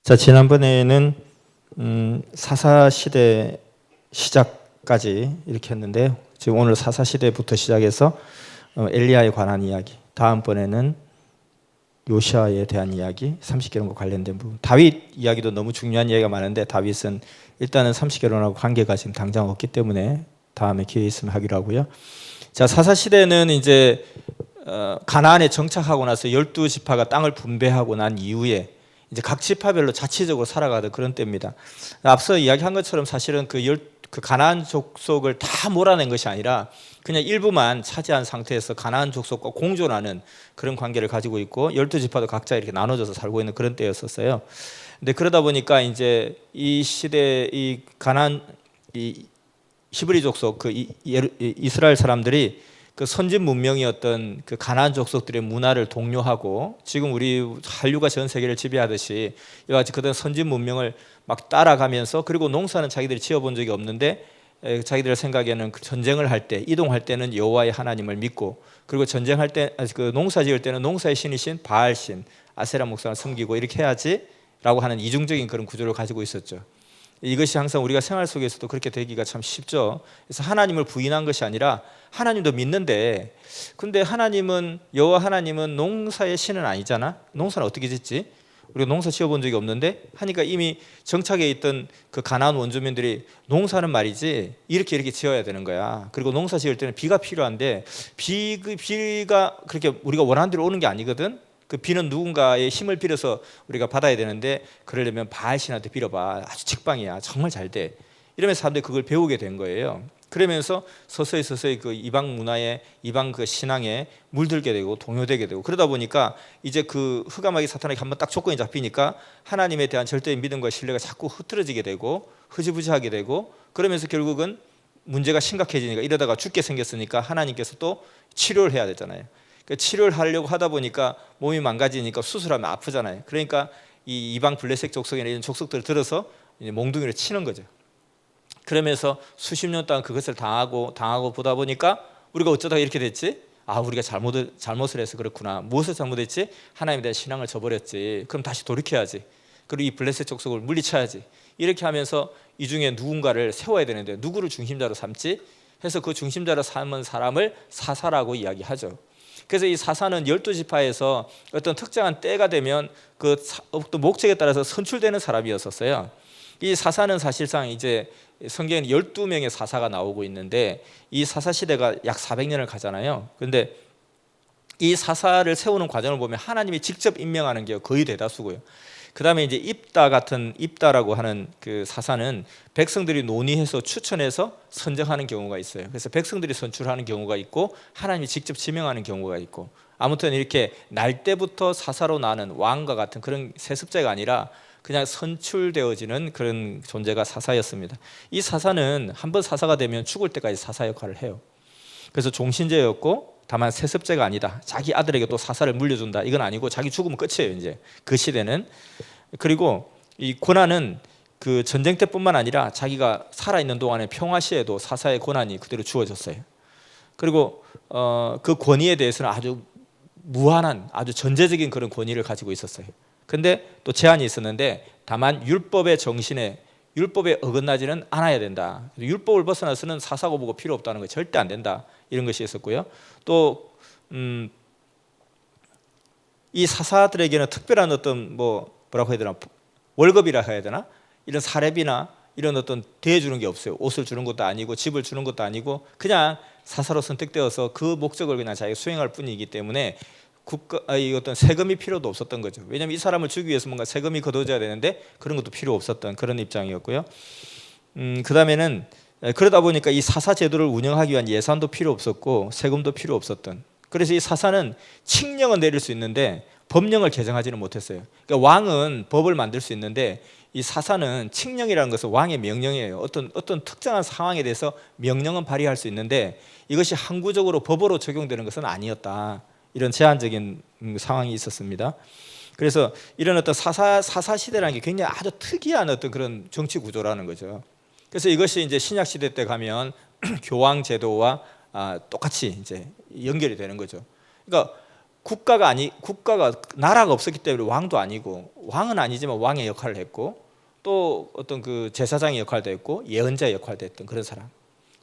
자, 지난번에는 사사시대 시작까지 이렇게 했는데요. 지금 오늘 사사시대부터 시작해서 엘리야에 관한 이야기, 다음번에는 요시아에 대한 이야기, 30계명과 관련된 부분. 다윗 이야기도 너무 중요한 이야기가 많은데 다윗은 일단은 30계명하고 관계가 지금 당장 없기 때문에 다음에 기회 있으면 하기로 하고요. 자, 사사시대는 이제 가나안에 정착하고 나서 12지파가 땅을 분배하고 난 이후에 이제 각 지파별로 자치적으로 살아가던 그런 때입니다. 앞서 이야기한 것처럼 사실은 그 가나안 족속을 다 몰아낸 것이 아니라 그냥 일부만 차지한 상태에서 가나안 족속과 공존하는 그런 관계를 가지고 있고 12지파도 각자 이렇게 나눠져서 살고 있는 그런 때였었어요. 근데 그러다 보니까 이제 이 시대 이 가나안 이 히브리 족속 이스라엘 사람들이 그 선진 문명이었던 그 가나안 족속들의 문화를 동요하고 지금 우리 한류가 전 세계를 지배하듯이 이와 같이 그런 선진 문명을 막 따라가면서 그리고 농사는 자기들이 지어본 적이 없는데 자기들 생각에는 전쟁을 할 때 이동할 때는 여호와의 하나님을 믿고 그리고 전쟁할 때 그 농사 지을 때는 농사의 신이신 바알신 아세라 목상을 섬기고 이렇게 해야지라고 하는 이중적인 그런 구조를 가지고 있었죠. 이것이 항상 우리가 생활 속에서도 그렇게 되기가 참 쉽죠. 그래서 하나님을 부인한 것이 아니라 하나님도 믿는데 근데 하나님은 여호와 하나님은 농사의 신은 아니잖아. 농사는 어떻게 짓지? 우리가 농사 지어본 적이 없는데 하니까 이미 정착해 있던 그 가나안 원주민들이 농사는 말이지 이렇게 지어야 되는 거야. 그리고 농사 지을 때는 비가 필요한데 비가 그렇게 우리가 원하는 대로 오는 게 아니거든. 그 비는 누군가의 힘을 빌어서 우리가 받아야 되는데 그러려면 바알신한테 빌어봐. 아주 직방이야. 정말 잘 돼. 이러면서 사람들이 그걸 배우게 된 거예요. 그러면서 서서히 그 이방 문화에 이방 그 신앙에 물들게 되고 동요되게 되고 그러다 보니까 이제 그 흑암마귀 사탄에게 한번 딱 조건이 잡히니까 하나님에 대한 절대의 믿음과 신뢰가 자꾸 흐트러지게 되고 흐지부지하게 되고 그러면서 결국은 문제가 심각해지니까 이러다가 죽게 생겼으니까 하나님께서 또 치료를 해야 되잖아요. 치료를 하려고 하다 보니까 몸이 망가지니까 수술하면 아프잖아요. 그러니까 이 이방 블레셋 족속이나 이런 족속들을 들어서 이제 몽둥이를 치는 거죠. 그러면서 수십 년 동안 그것을 당하고 보다 보니까 우리가 어쩌다가 이렇게 됐지? 아, 우리가 잘못을 해서 그렇구나. 무엇을 잘못했지? 하나님에 대한 신앙을 저버렸지. 그럼 다시 돌이켜야지. 그리고 이 블레셋 족속을 물리쳐야지. 이렇게 하면서 이 중에 누군가를 세워야 되는데 누구를 중심자로 삼지? 해서 그 중심자로 삼은 사람을 사사라고 이야기하죠. 그래서 이 사사는 12지파에서 어떤 특정한 때가 되면 그 어떤 목적에 따라서 선출되는 사람이었었어요. 이 사사는 사실상 이제 성경에 12명의 사사가 나오고 있는데 이 사사 시대가 약 400년을 가잖아요. 그런데 이 사사를 세우는 과정을 보면 하나님이 직접 임명하는 게 거의 대다수고요. 그 다음에 이제 입다라고 하는 그 사사는 백성들이 논의해서 추천해서 선정하는 경우가 있어요. 그래서 백성들이 선출하는 경우가 있고 하나님이 직접 지명하는 경우가 있고 아무튼 이렇게 날 때부터 사사로 나는 왕과 같은 그런 세습자가 아니라 그냥 선출되어지는 그런 존재가 사사였습니다. 이 사사는 한번 사사가 되면 죽을 때까지 사사 역할을 해요. 그래서 종신제였고 다만 세습제가 아니다. 자기 아들에게 또 사사를 물려준다. 이건 아니고 자기 죽으면 끝이에요. 이제 그 시대는. 그리고 이 권한은 그 전쟁 때뿐만 아니라 자기가 살아있는 동안에 평화 시에도 사사의 권한이 그대로 주어졌어요. 그리고 그 권위에 대해서는 아주 무한한 아주 전제적인 그런 권위를 가지고 있었어요. 근데 또 제한이 있었는데 다만 율법의 정신에 율법에 어긋나지는 않아야 된다. 율법을 벗어나서는 사사고 보고 필요 없다는 거 절대 안 된다. 이런 것이 있었고요. 또 이 사사들에게는 특별한 어떤 뭐라고 해야 되나 월급이라 해야 되나 이런 사례비나 이런 어떤 대해주는 게 없어요. 옷을 주는 것도 아니고 집을 주는 것도 아니고 그냥 사사로 선택되어서 그 목적을 그냥 자기가 수행할 뿐이기 때문에 어떤 세금이 필요도 없었던 거죠. 왜냐하면 이 사람을 주기 위해서 뭔가 세금이 거둬져야 되는데 그런 것도 필요 없었던 그런 입장이었고요. 그 다음에는 그러다 보니까 이 사사 제도를 운영하기 위한 예산도 필요 없었고 세금도 필요 없었던. 그래서 이 사사는 칙령은 내릴 수 있는데 법령을 개정하지는 못했어요. 그러니까 왕은 법을 만들 수 있는데 이 사사는 칙령이라는 것은 왕의 명령이에요. 어떤 특정한 상황에 대해서 명령은 발휘할 수 있는데 이것이 항구적으로 법으로 적용되는 것은 아니었다. 이런 제한적인 상황이 있었습니다. 그래서 이런 어떤 사사 시대라는 게 굉장히 아주 특이한 어떤 그런 정치 구조라는 거죠. 그래서 이것이 이제 신약 시대 때 가면 교황 제도와 똑같이 이제 연결이 되는 거죠. 그러니까 국가가 나라가 없었기 때문에 왕도 아니고, 왕은 아니지만 왕의 역할을 했고, 또 어떤 그 제사장의 역할도 했고 예언자의 역할도 했던 그런 사람.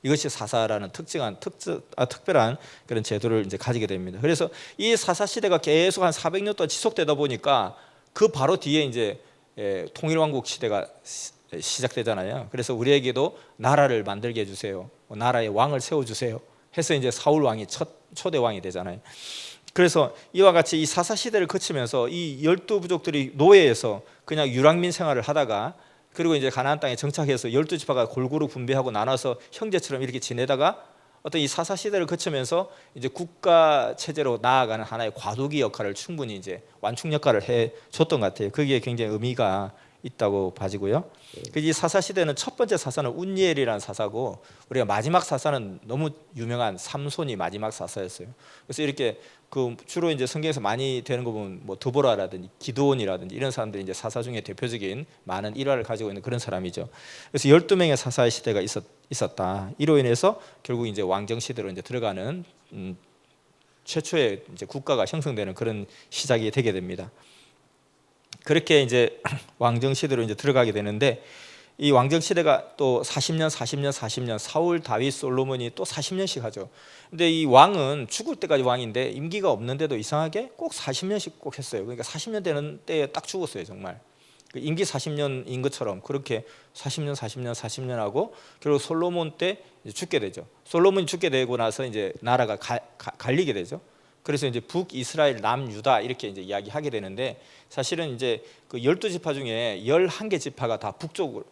이것이 사사라는 특별한 그런 제도를 이제 가지게 됩니다. 그래서 이 사사 시대가 계속 한 400년 동안 지속되다 보니까 그 바로 뒤에 이제 통일왕국 시대가 시작되잖아요. 그래서 우리에게도 나라를 만들게 해주세요, 나라의 왕을 세워주세요 해서 이제 사울 왕이 초대 왕이 되잖아요. 그래서 이와 같이 이 사사 시대를 거치면서 이 12부족들이 노예에서 그냥 유랑민 생활을 하다가, 그리고 이제 가나안 땅에 정착해서 12지파가 골고루 분배하고 나눠서 형제처럼 이렇게 지내다가 어떤 이 사사 시대를 거치면서 이제 국가 체제로 나아가는 하나의 과도기 역할을 충분히 이제 완충 역할을 해 줬던 것 같아요. 그게 굉장히 의미가 있다고 봐지고요. 이 사사 시대는 첫 번째 사사는 운니엘이라는 사사고, 우리가 마지막 사사는 너무 유명한 삼손이 마지막 사사였어요. 그래서 이렇게 그 주로 이제 성경에서 많이 되는 거 보면 뭐 드보라라든지 기드온이라든지 이런 사람들이 이제 사사 중에 대표적인 많은 일화를 가지고 있는 그런 사람이죠. 그래서 12명의 사사의 시대가 있었다. 이로 인해서 결국 이제 왕정 시대로 이제 들어가는 최초의 이제 국가가 형성되는 그런 시작이 되게 됩니다. 그렇게 이제 왕정 시대로 이제 들어가게 되는데, 이 왕정 시대가 또 40년 사울, 다윗, 솔로몬이 또 40년씩 하죠. 근데 이 왕은 죽을 때까지 왕인데 임기가 없는데도 이상하게 꼭 40년씩 꼭 했어요. 그러니까 40년 되는 때에 딱 죽었어요, 정말. 임기 40년인 것처럼 그렇게 40년 하고 결국 솔로몬 때 죽게 되죠. 솔로몬이 죽게 되고 나서 이제 나라가 갈리게 되죠. 그래서 이제 북이스라엘, 남유다 이렇게 이제 이야기하게 되는데, 사실은 이제 그 12지파 중에 11개 지파가 다 북쪽으로,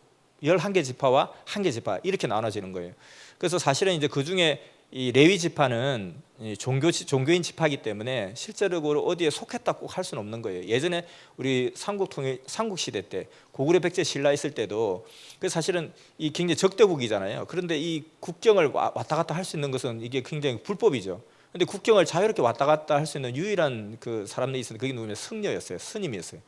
11개 지파와 1개 지파 이렇게 나눠지는 거예요. 그래서 사실은 이제 그 중에 이 레위 지파는 종교인 지파이기 때문에 실제적으로 어디에 속했다 꼭 할 수는 없는 거예요. 예전에 우리 삼국 시대 때 고구려 백제 신라 있을 때도 그 사실은 이 굉장히 적대국이잖아요. 그런데 이 국경을 왔다 갔다 할 수 있는 것은 이게 굉장히 불법이죠. 근데 국경을 자유롭게 왔다 갔다 할 수 있는 유일한 그 사람들이 있었는데 그게 누구냐면 승려였어요. 스님이었어요.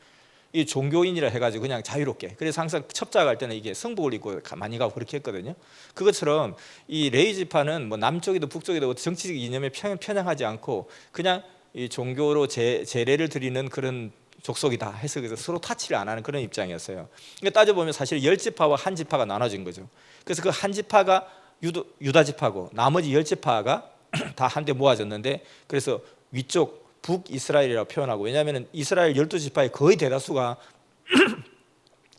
이 종교인이라 해가지고 그냥 자유롭게. 그래서 항상 첩자 갈 때는 이게 성복을 입고 많이 가고 그렇게 했거든요. 그것처럼 이 레위 지파는 뭐 남쪽이든 북쪽이든 정치적 이념에 편향하지 않고 그냥 이 종교로 제례를 드리는 그런 족속이다 해서 그래서 서로 타치를 안 하는 그런 입장이었어요. 그러니까 따져보면 사실 10지파와 한 지파가 나눠진 거죠. 그래서 그 한 지파가 유다 지파고 나머지 10지파가 다 한데 모아졌는데, 그래서 위쪽 북이스라엘이라고 표현하고, 왜냐하면 이스라엘 12지파의 거의 대다수가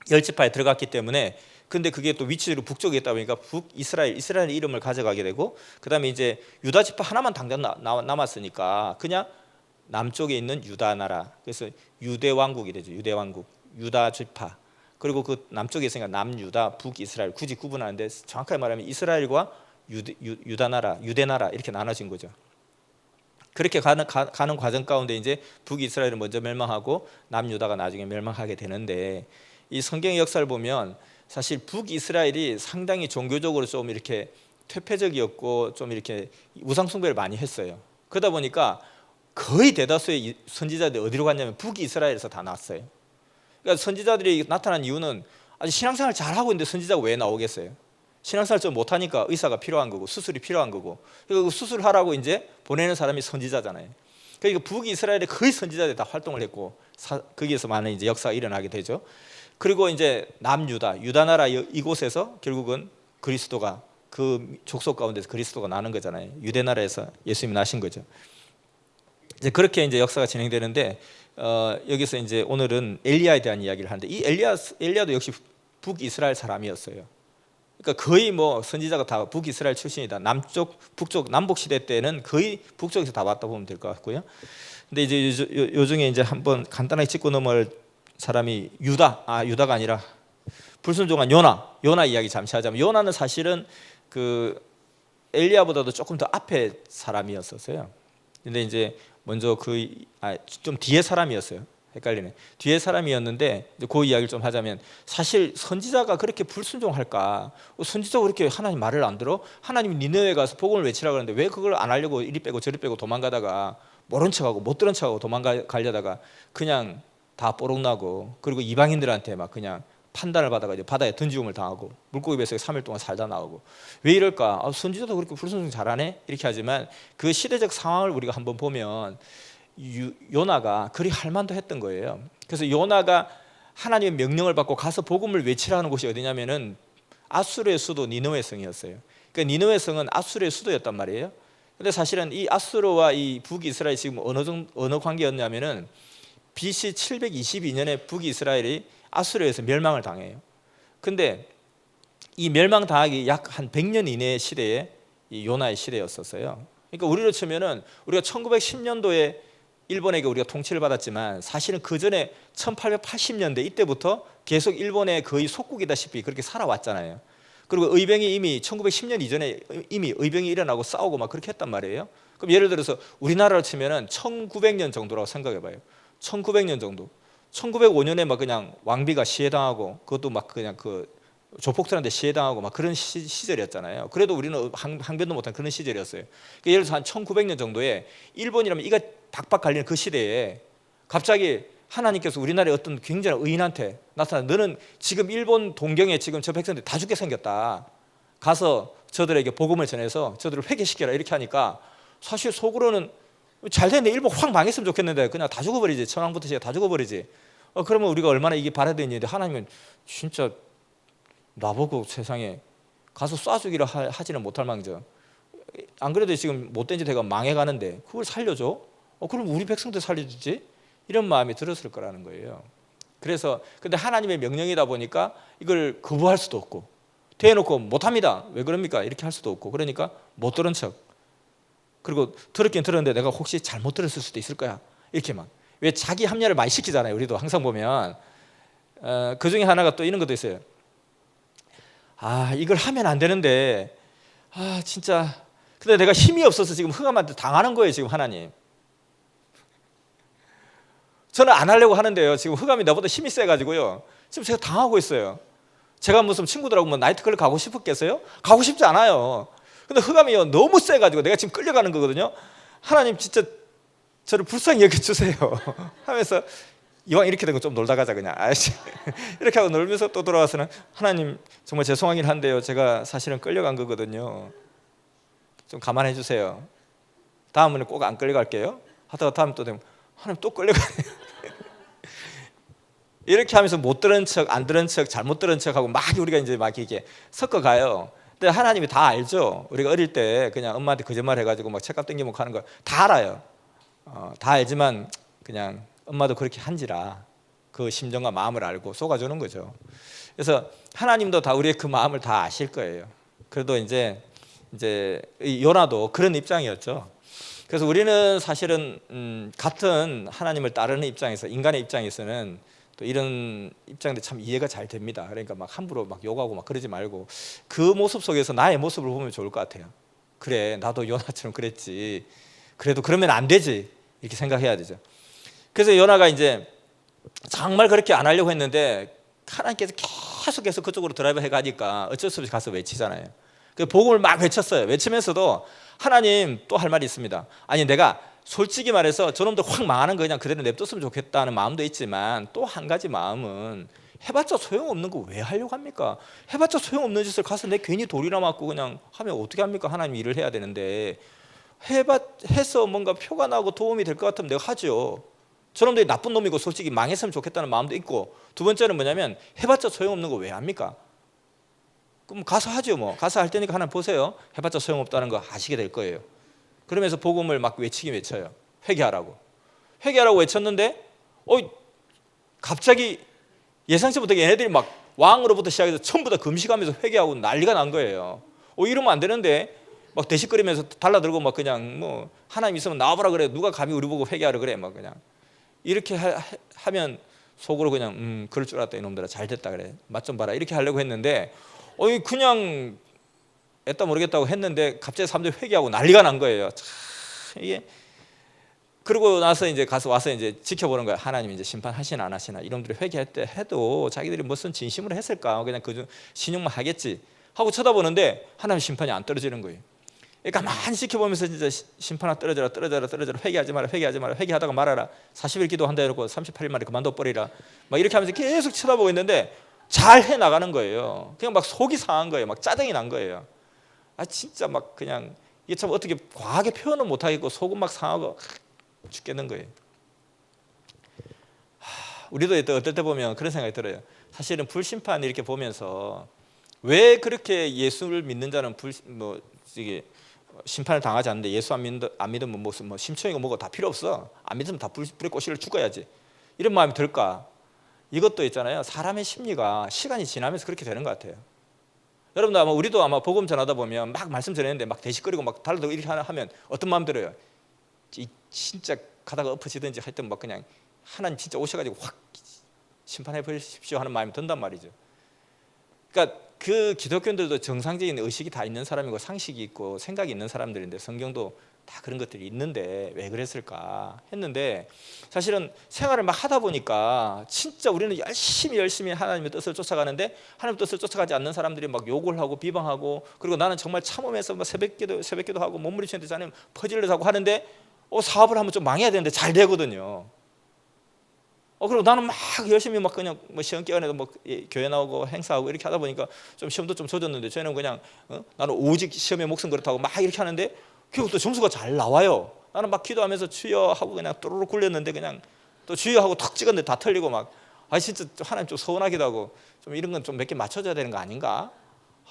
10지파에 들어갔기 때문에, 근데 그게 또 위치로 북쪽에 있다 보니까 이스라엘의 이름을 가져가게 되고, 그 다음에 이제 유다 지파 하나만 당장 남았으니까 그냥 남쪽에 있는 유다 나라, 그래서 유대 왕국이 되죠. 유대 왕국, 유다 지파. 그리고 그 남쪽에 있으니까 남유다, 북이스라엘 굳이 구분하는데, 정확하게 말하면 이스라엘과 유대 나라 이렇게 나눠진 거죠. 그렇게 가는 과정 가운데 이제 북이스라엘은 먼저 멸망하고 남유다가 나중에 멸망하게 되는데, 이 성경의 역사를 보면 사실 북이스라엘이 상당히 종교적으로 좀 이렇게 퇴폐적이었고 좀 이렇게 우상 숭배를 많이 했어요. 그러다 보니까 거의 대다수의 선지자들이 어디로 갔냐면 북이스라엘에서 다 나왔어요. 그러니까 선지자들이 나타난 이유는 아주 신앙생활 잘하고 있는데 선지자가 왜 나오겠어요? 신앙생활 좀 못하니까 의사가 필요한 거고 수술이 필요한 거고, 그리고 수술하라고 이제 보내는 사람이 선지자잖아요. 그러니까 북이스라엘의 거의 선지자들이 다 활동을 했고 거기에서 많은 이제 역사가 일어나게 되죠. 그리고 이제 유다 나라 이곳에서 결국은 그리스도가, 그 족속 가운데서 그리스도가 나는 거잖아요. 유대 나라에서 예수님이 나신 거죠. 이제 그렇게 이제 역사가 진행되는데, 여기서 이제 오늘은 엘리야에 대한 이야기를 하는데, 이 엘리야도 역시 북이스라엘 사람이었어요. 그러니까 거의 뭐 선지자가 다 북이스라엘 출신이다. 북쪽 남북 시대 때는 거의 북쪽에서 다 왔다 보면 될 것 같고요. 근데 이제 요 중에 이제 한번 간단하게 짚고 넘어갈 사람이 유다가 아니라 불순종한 요나 이야기 잠시 하자면, 요나는 사실은 그 엘리야보다도 조금 더 앞에 사람이었었어요. 근데 이제 먼저 좀 뒤에 사람이었어요. 헷갈리네. 뒤에 사람이었는데, 그 이야기를 좀 하자면, 사실 선지자가 그렇게 불순종할까? 선지자가 그렇게 하나님 말을 안 들어? 하나님이 니느웨에 가서 복음을 외치라고 하는데 왜 그걸 안 하려고 이리 빼고 저리 빼고 도망가다가 모른 척하고 못 들은 척하고 도망가려다가 그냥 다 뽀록나고, 그리고 이방인들한테 막 그냥 판단을 받아가지고 바다에 던지움을 당하고 물고기 뱃속에 3일 동안 살다 나오고, 왜 이럴까? 선지자도 그렇게 불순종 잘하네? 이렇게 하지만 그 시대적 상황을 우리가 한번 보면, 요나가 그리 할 만도 했던 거예요. 그래서 요나가 하나님의 명령을 받고 가서 복음을 외치라는 곳이 어디냐면은 아수르의 수도 니느웨 성이었어요. 그러니까 니느웨 성은 아수르의 수도였단 말이에요. 근데 사실은 이 아수르와 이 북이스라엘이 지금 어느 관계였냐면은 BC 722년에 북이스라엘이 아수르에서 멸망을 당해요. 근데 이 멸망당하기 약 한 100년 이내의 시대에 이 요나의 시대였었어요. 그러니까 우리로 치면은 우리가 1910년도에 일본에게 우리가 통치를 받았지만 사실은 그 전에 1880년대 이때부터 계속 일본의 거의 속국이다시피 그렇게 살아왔잖아요. 그리고 의병이 이미 1910년 이전에 이미 의병이 일어나고 싸우고 막 그렇게 했단 말이에요. 그럼 예를 들어서 우리나라로 치면은 1900년 정도라고 생각해봐요. 1900년 정도. 1905년에 막 그냥 왕비가 시해당하고 그것도 막 그냥 그 조폭들한테 시해당하고 막 그런 시절이었잖아요. 그래도 우리는 항변도 못한 그런 시절이었어요. 그러니까 예를 들어서 한 1900년 정도에 일본이라면 이가 박박 갈리는 그 시대에 갑자기 하나님께서 우리나라의 어떤 굉장한 의인한테 나타나 너는 지금 일본 동경에 지금 저 백성들 다 죽게 생겼다. 가서 저들에게 복음을 전해서 저들을 회개시켜라 이렇게 하니까 사실 속으로는 잘 됐네. 일본 확 망했으면 좋겠는데 그냥 다 죽어버리지. 천황부터 시작 다 죽어버리지. 그러면 우리가 얼마나 이게 바라야 되는데 하나님은 진짜 나보고 세상에 가서 쏴주기를 하지는 못할 망정. 안 그래도 지금 못된 짓 해가 망해가는데 그걸 살려줘? 그럼 우리 백성들 살려주지? 이런 마음이 들었을 거라는 거예요. 그래서 근데 하나님의 명령이다 보니까 이걸 거부할 수도 없고 대놓고 못합니다. 왜 그럽니까? 이렇게 할 수도 없고 그러니까 못 들은 척. 그리고 들었긴 들었는데 내가 혹시 잘못 들었을 수도 있을 거야. 이렇게만. 왜 자기 합리화를 많이 시키잖아요. 우리도 항상 보면 그 중에 하나가 또 이런 것도 있어요. 이걸 하면 안 되는데 진짜 근데 내가 힘이 없어서 지금 흑암한테 당하는 거예요. 지금 하나님. 저는 안 하려고 하는데요. 지금 흑암이 나보다 힘이 세가지고요. 지금 제가 당하고 있어요. 제가 무슨 친구들하고 뭐 나이트클럽 가고 싶었겠어요? 가고 싶지 않아요. 근데 흑암이요 너무 세가지고 내가 지금 끌려가는 거거든요. 하나님 진짜 저를 불쌍히 여겨주세요 하면서 이왕 이렇게 된 거 좀 놀다 가자 그냥 이렇게 하고 놀면서 또 돌아와서는 하나님 정말 죄송하긴 한데요. 제가 사실은 끌려간 거거든요. 좀 감안해 주세요. 다음에는 꼭 안 끌려갈게요. 하다가 다음 또 되면 하나님 또 끌려가네요. 이렇게 하면서 못 들은 척, 안 들은 척, 잘못 들은 척하고 막 우리가 이제 막 이렇게 섞어가요. 근데 하나님이 다 알죠. 우리가 어릴 때 그냥 엄마한테 거짓말 해가지고 막 책값 땡기면 하는 거 다 알아요. 다 알지만 그냥 엄마도 그렇게 한지라 그 심정과 마음을 알고 속아주는 거죠. 그래서 하나님도 다 우리의 그 마음을 다 아실 거예요. 그래도 이제 요나도 그런 입장이었죠. 그래서 우리는 사실은 같은 하나님을 따르는 입장에서 인간의 입장에서는 또 이런 입장인데 참 이해가 잘 됩니다. 그러니까 막 함부로 막 욕하고 막 그러지 말고 그 모습 속에서 나의 모습을 보면 좋을 것 같아요. 그래 나도 요나처럼 그랬지. 그래도 그러면 안 되지 이렇게 생각해야 되죠. 그래서 요나가 이제 정말 그렇게 안 하려고 했는데 하나님께서 계속해서 그쪽으로 드라이브 해가니까 어쩔 수 없이 가서 외치잖아요. 그 복음을 막 외쳤어요. 외치면서도 하나님 또 할 말이 있습니다. 아니 내가 솔직히 말해서 저놈들 확 망하는 거 그냥 그대로 냅뒀으면 좋겠다는 마음도 있지만 또 한 가지 마음은 해봤자 소용없는 거 왜 하려고 합니까? 해봤자 소용없는 짓을 가서 내 괜히 돌이나 맞고 그냥 하면 어떻게 합니까? 하나님 일을 해야 되는데 해서 뭔가 표가 나고 도움이 될 것 같으면 내가 하죠. 저놈들이 나쁜 놈이고 솔직히 망했으면 좋겠다는 마음도 있고 두 번째는 뭐냐면 해봤자 소용없는 거 왜 합니까? 그럼 가서 하죠. 뭐 가서 할 테니까 하나님 보세요. 해봤자 소용없다는 거 아시게 될 거예요. 그러면서 복음을 막 외쳐요. 회개하라고 외쳤는데 갑자기 예상치 못하게 얘네들이 막 왕으로부터 시작해서 전부 다 금식하면서 회개하고 난리가 난 거예요. 이러면 안 되는데 막 대식거리면서 달라들고 막 그냥 뭐 하나님 있으면 나와보라 그래. 누가 감히 우리 보고 회개하라 그래. 막 그냥 이렇게 하면 속으로 그냥 그럴 줄 알았다 이놈들아 잘 됐다 그래. 맛 좀 봐라 이렇게 하려고 했는데 그냥 애따 모르겠다고 했는데 갑자기 사람들이 회개하고 난리가 난 거예요. 참 이게 그러고 나서 이제 가서 와서 이제 지켜보는 거야. 하나님 이제 심판하시나 안 하시나. 이놈들이 회개할 때 해도 자기들이 무슨 진심으로 했을까? 그냥 그중 신용만 하겠지 하고 쳐다보는데 하나님 심판이 안 떨어지는 거예요. 가만히 지켜보면서 진짜 심판아 떨어져라 회개하지 마라 회개하다가 말아라 40일 기도한다 해놓고 38일 만에 그만둬 버리라 막 이렇게 하면서 계속 쳐다보고 있는데 잘 해나가는 거예요. 그냥 막 속이 상한 거예요. 막 짜증이 난 거예요. 진짜 막 그냥 이게 참 어떻게 과하게 표현을 못하겠고 속은 막 상하고 죽겠는 거예요. 우리도 또 어떨 때 보면 그런 생각이 들어요. 사실은 불심판 이렇게 보면서 왜 그렇게 예수를 믿는 자는 이게 심판을 당하지 않는데 예수 안 믿으면 뭐 심청이고 뭐고 다 필요 없어. 안 믿으면 다 불에 꼬시를 죽어야지. 이런 마음이 들까? 이것도 있잖아요. 사람의 심리가 시간이 지나면서 그렇게 되는 것 같아요. 여러분도 아마 우리도 아마 복음 전하다 보면 막 말씀 전했는데 막 대식거리고 막 달라도 이렇게 하면 어떤 마음 들어요? 진짜 가다가 엎어지든지 할 때 막 그냥 하나님 진짜 오셔가지고 확 심판해 버리십시오 하는 마음이 든단 말이죠. 그러니까 그 기독교인들도 정상적인 의식이 다 있는 사람이고 상식이 있고 생각이 있는 사람들인데 성경도 다 그런 것들이 있는데 왜 그랬을까 했는데 사실은 생활을 막 하다 보니까 진짜 우리는 열심히 하나님의 뜻을 쫓아가는데 하나님의 뜻을 쫓아가지 않는 사람들이 막 욕을 하고 비방하고 그리고 나는 정말 참으면서 막 새벽기도 하고 몸부림치는데 자는 퍼질러 자고 하는데 사업을 하면 좀 망해야 되는데 잘 되거든요. 그리고 나는 막 열심히 막 그냥 뭐 시험 기간에도 뭐 교회 나오고 행사하고 이렇게 하다 보니까 좀 시험도 좀 젖었는데 저는 그냥 나는 오직 시험에 목숨 걸었다고 막 이렇게 하는데 결국 또 점수가 잘 나와요. 나는 막 기도하면서 주여 하고 그냥 또르륵 굴렸는데 그냥 또 주여 하고 턱 찍었는데 다 틀리고 막 진짜 하나님 좀 서운하기도 하고 좀 이런 건 좀 몇 개 맞춰줘야 되는 거 아닌가?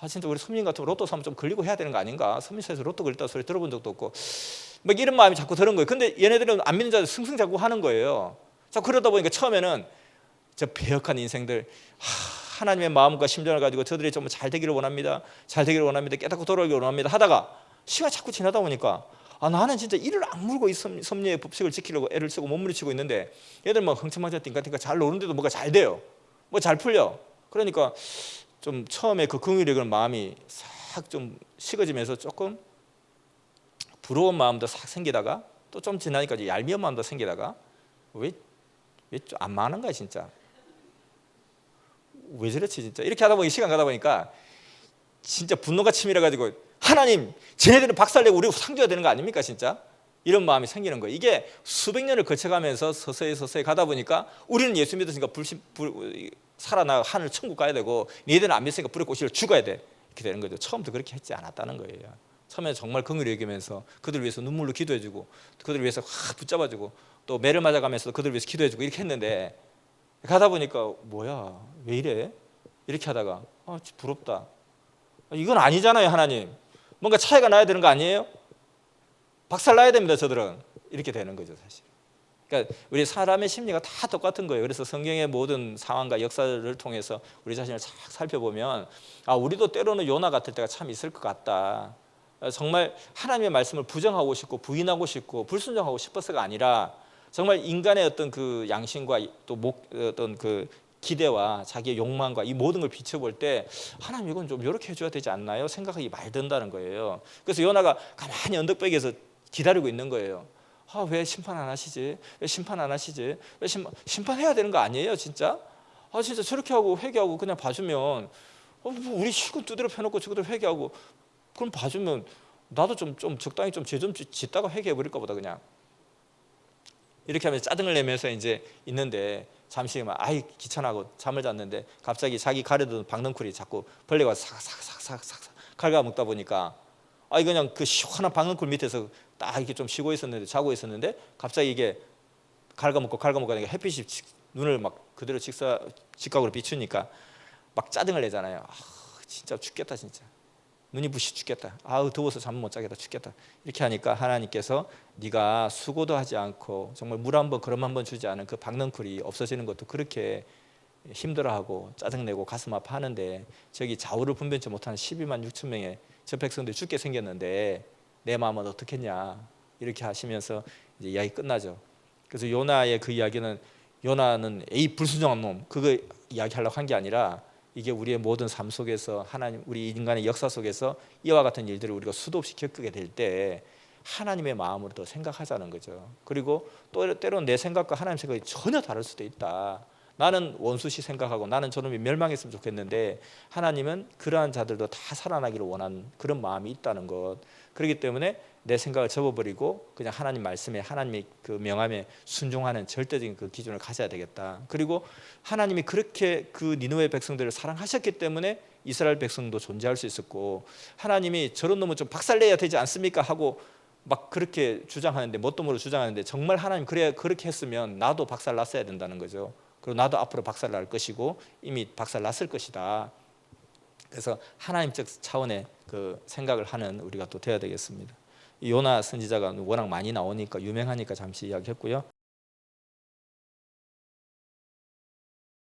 진짜 우리 선민 같은 로또 사면 좀 걸리고 해야 되는 거 아닌가? 선민사에서 로또 걸렸다 소리 들어본 적도 없고 막 이런 마음이 자꾸 드는 거예요. 근데 얘네들은 안 믿는 자들 승승장구하는 거예요. 자, 그러다 보니까 처음에는 저 배역한 인생들 하나님의 마음과 심정을 가지고 저들이 좀 잘 되기를 원합니다. 잘 되기를 원합니다. 깨닫고 돌아오기를 원합니다. 하다가 시간이 자꾸 지나다 보니까 나는 진짜 이를 악물고 이 섭리의 법칙을 지키려고 애를 쓰고 몸부림치고 있는데 얘들 막 흥청망청 띵까띵까 잘 노는데도 뭐가 잘 돼요. 뭐 잘 풀려. 그러니까 좀 처음에 그 긍휼의 그런 마음이 싹 좀 식어지면서 조금 부러운 마음도 싹 생기다가 또 좀 지나니까 얄미운 마음도 생기다가 왜 좀 안 많은 거야 진짜. 왜 저렇지 진짜. 이렇게 하다 보니 시간 가다 보니까 진짜 분노가 치밀어 가지고 하나님 쟤네들은 박살내고 우리 상 줘야 되는 거 아닙니까 진짜. 이런 마음이 생기는 거예요. 이게 수백 년을 거쳐가면서 서서히 가다 보니까 우리는 예수 믿었으니까 살아나 하늘 천국 가야 되고 너희들은 안 믿으니까 불에 꽂히려 죽어야 돼. 이렇게 되는 거죠. 처음부터 그렇게 했지 않았다는 거예요. 처음에 정말 긍휼히 여기면서 그들 위해서 눈물로 기도해주고 그들 위해서 확 붙잡아주고 또 매를 맞아가면서 그들 위해서 기도해주고 이렇게 했는데 가다 보니까 뭐야 왜 이래? 이렇게 하다가 부럽다. 이건 아니잖아요. 하나님 뭔가 차이가 나야 되는 거 아니에요? 박살 나야 됩니다. 저들은 이렇게 되는 거죠 사실. 그러니까 우리 사람의 심리가 다 똑같은 거예요. 그래서 성경의 모든 상황과 역사를 통해서 우리 자신을 싹 살펴보면 우리도 때로는 요나 같을 때가 참 있을 것 같다. 정말 하나님의 말씀을 부정하고 싶고 부인하고 싶고 불순종하고 싶어서가 아니라 정말 인간의 어떤 그 양심과 또 어떤 그 기대와 자기의 욕망과 이 모든 걸 비춰볼 때 하나님 이건 좀 이렇게 해줘야 되지 않나요? 생각하기 말 든다는 거예요. 그래서 요나가 가만히 언덕배기에서 기다리고 있는 거예요. 왜 심판 안 하시지? 왜 심판 안 하시지? 왜 심판해야 되는 거 아니에요 진짜? 진짜 저렇게 하고 회개하고 그냥 봐주면 우리 실컷 두드려 펴놓고 저것들 회개하고 그럼 봐주면 나도 좀 적당히 좀 죄 좀 짓다가 회개해 버릴까 보다 그냥 이렇게 하면서 짜증을 내면서 이제 있는데 잠시 막 귀찮아하고 잠을 잤는데 갑자기 자기 가려던 박넝쿨이 자꾸 벌레가 삭삭삭삭삭 갉아먹다 보니까 그냥 그 시원한 박넝쿨 밑에서 딱 이렇게 좀 쉬고 있었는데 자고 있었는데 갑자기 이게 갉아먹고 하니까 햇빛이 눈을 막 그대로 직각으로 비추니까 막 짜증을 내잖아요. 진짜 죽겠다 진짜. 눈이 부시 죽겠다. 더워서 잠 못 자겠다 죽겠다. 이렇게 하니까 하나님께서 네가 수고도 하지 않고 정말 물 한 번 걸음 한 번 주지 않은 그 박넝쿨이 없어지는 것도 그렇게 힘들어하고 짜증내고 가슴 아파하는데 저기 좌우를 분별치 못하는 12만 6천 명의 저 백성들이 죽게 생겼는데 내 마음은 어떻겠냐 이렇게 하시면서 이제 이야기 끝나죠. 그래서 요나의 그 이야기는 요나는 불순종한 놈 그거 이야기하려고 한 게 아니라 이게 우리의 모든 삶 속에서 하나님 우리 인간의 역사 속에서 이와 같은 일들을 우리가 수도 없이 겪게 될 때 하나님의 마음으로 더 생각하자는 거죠. 그리고 또 때로는 내 생각과 하나님 생각이 전혀 다를 수도 있다. 나는 원수시 생각하고 나는 저놈이 멸망했으면 좋겠는데 하나님은 그러한 자들도 다 살아나기를 원하는 그런 마음이 있다는 것. 그렇기 때문에 내 생각을 접어버리고 그냥 하나님 말씀에 하나님의 그 명함에 순종하는 절대적인 그 기준을 가져야 되겠다. 그리고 하나님이 그렇게 그 니느웨 백성들을 사랑하셨기 때문에 이스라엘 백성도 존재할 수 있었고 하나님이 저런 놈은 좀 박살내야 되지 않습니까 하고 막 그렇게 주장하는데 뭣도 모르고 주장하는데 정말 하나님 그렇게 했으면 나도 박살 났어야 된다는 거죠. 그리고 나도 앞으로 박살 날 것이고 이미 박살 났을 것이다. 그래서 하나님적 차원의 그 생각을 하는 우리가 또 되어야 되겠습니다. 이 요나 선지자가 워낙 많이 나오니까 유명하니까 잠시 이야기했고요.